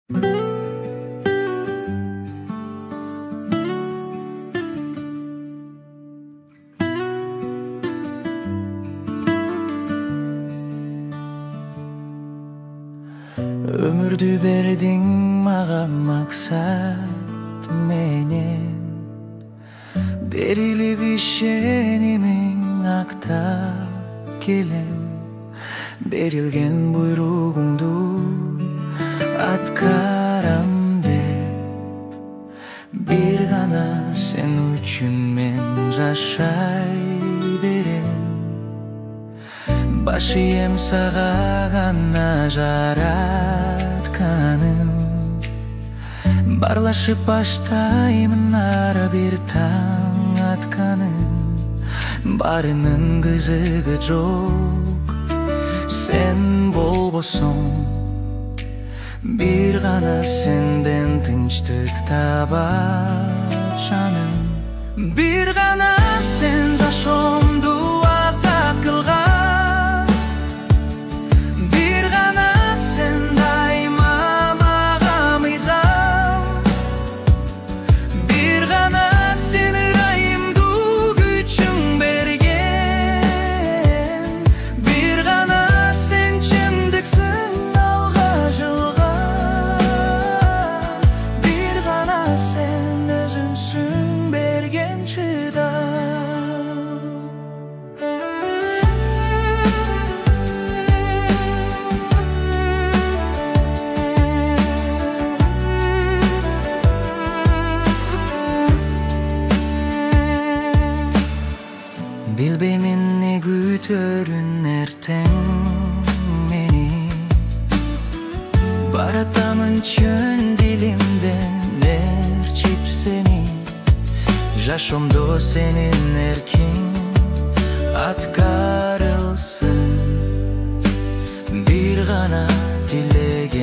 Өмүрдү бердиң мага максат менен, берилип ишенимиң актап келем. Берилген буйругуңду аткарам деп, бир гана сен үчүн мен жашай берем. Баш ийем сага гана жаратканым, барлашып баштаймын ар бир таң атканын. Барынын кызыгы жок, сен болбосоң, бир гана сенден тынчтык табат жаным. Бир гана сен жашоомду азат кылган, бир гана сен дайыма мага мыйзам, бир гана сен ырайымду күчүң берген, бир гана сен чындыксың алга жылган, бир гана сен өзүңсүң берген чыдам. Билбеймин эмне күтөрүн эртең мени, баратамын чөн дилимден ээрчип сени. Жашоомдо сенин эркиң аткарылсын, бир гана тилегим